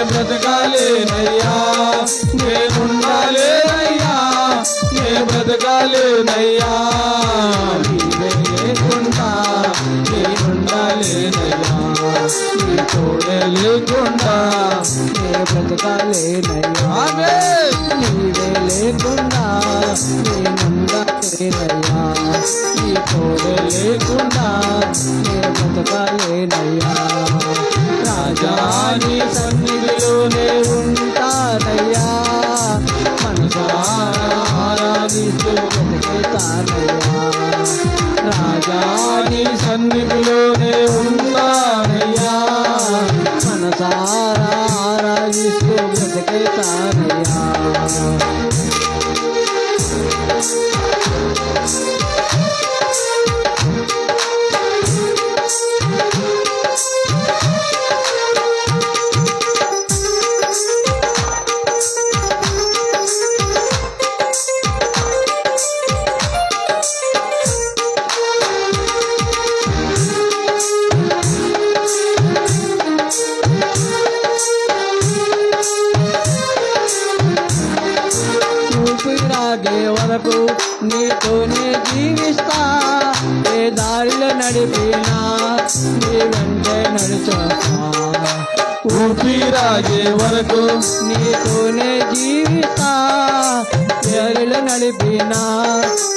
బ్రతకాలేనయ్యా, నేనుండాలేనయ్యా, నే బ్రతకాలేనయ్యా, నీవే లేకుండా నేనుండాలేనయ్యా, నీ తోడే లేకుండా నే బ్రతకాలేనయ్యా, నీవే లేకుండా నేనుండాలేనయ్యా, నీ తోడే లేకుండా నే బ్రతకాలేనయ్యా. రాజా నీ సన్నిధిలోనే ఉంటానయ్యా, మనసారా ఆరాధిస్తూ బ్రతికేతానయ్యా. రాజా నీ సన్నిధిలోనే ఉంటానయ్యా, మనసారా ఆరాధిస్తూ బ్రతికేతానయ్యా. ఊపిరాగే వరకు నీతోనే జీవిస్తా, ఏ దారిలో నడిపినా నీ వెంటే నడిచొస్తా. ఊపిరాగే వరకు నీతోనే జీవిస్తా, దారిలో నడిపినా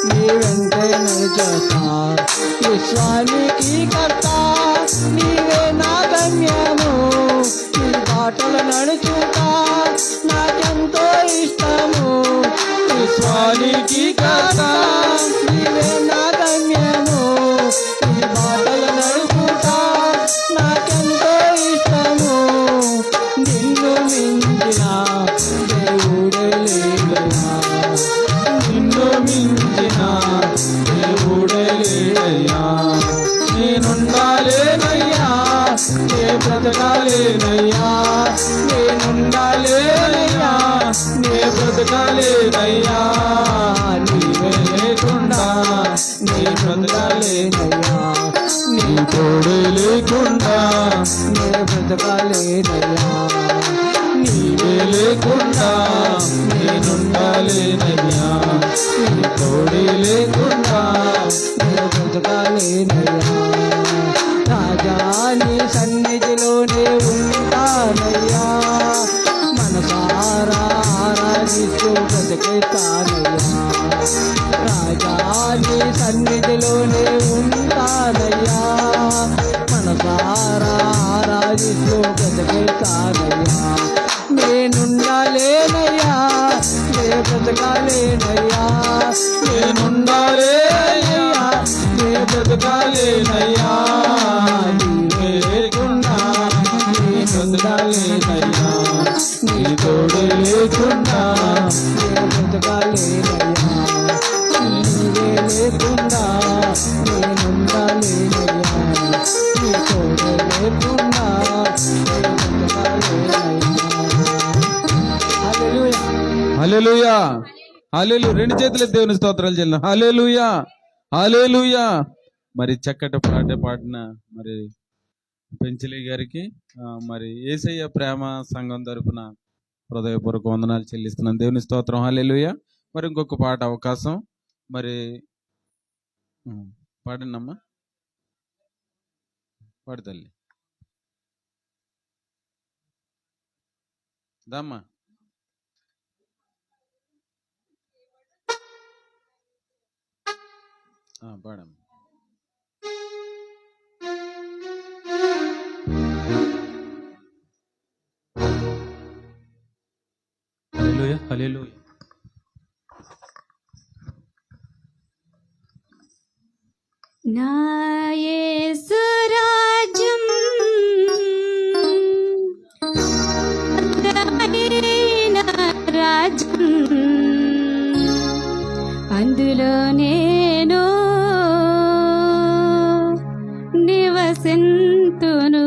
నీ వెంటే నడిచొస్తా. విశ్వానికి కర్త నీవే నా గమ్యము, నీ బాటలు నడుచుతా నాకెంతో ఇష్టము. విశ్వానికి కర్త నీవే నా గమ్యము, నీ బాటలు నడుచుతా నాకెంతో ఇష్టము. నిన్ను మించిన దేవుడే లేడయ్యా, నిన్ను మించిన దేవుడే లేడయ్యా, నేనుండాలేనయ్యా, నే బ్రతకాలేనయ్యా, నేనుండాలేనయ్యా, నే బ్రతకాలేనయ్యా, నీవే లేకుండా నే బ్రతకాలేనయ్యా, నీ తోడు లేకుండా నే బ్రతకాలేనయ్యా, నీవే లేకుండా నేనుండాలేనయ్యా, నీ తోడు లేకుండా నే బ్రతకాలేనయ్యా. రాజా నీ సన్నిధిలోనే ఉంటానయ్యా, మనసారా ఆరాధిస్తూ బ్రతికేతానయ్యా. రాజా నీ సన్నిధిలోనే ఉంటానయ్యా, మనసారా ఆరాధిస్తూ బ్రతికేతానయ్యా. నేనుండాలేనయ్యా, నే బ్రతకాలేనయ్యా, నేనుండాలేనయ్యా, నే బ్రతకాలేనయ్యా, నీవే లేకుండా నేనుండాలేనయ్యా, నీ తోడు లేకుండా నే బ్రతకాలేనయ్యా, నీవే లేకుండా నేనుండాలేనయ్యా, నీ తోడు లేకుండా నే బ్రతకాలేనయ్యా. హల్లెలూయా, హల్లెలూయా, హల్లెలూయా. రెండు చేతుల దేవుని స్తోత్రాలు చెల్లిన హల్లెలూయా, హల్లెలూయా. మరి చక్కటి పాట పాడిన మరి పెంచలి గారికి మరి యేసయ్య ప్రేమ సంఘం తరపున హృదయపూర్వక వందనాలు చెల్లిస్తున్నాను. దేవుని స్తోత్రం, హల్లెలూయా. మరి ఇంకొక పాట అవకాశం మరి పాడండమ్మా, పాడు తల్లి, దామ్మా. పాడమ్మా. హల్లెలూయా, హల్లెలూయా. నా యేసు రాజ్యం రాజ్యం, అందులో నేను నివసింతును.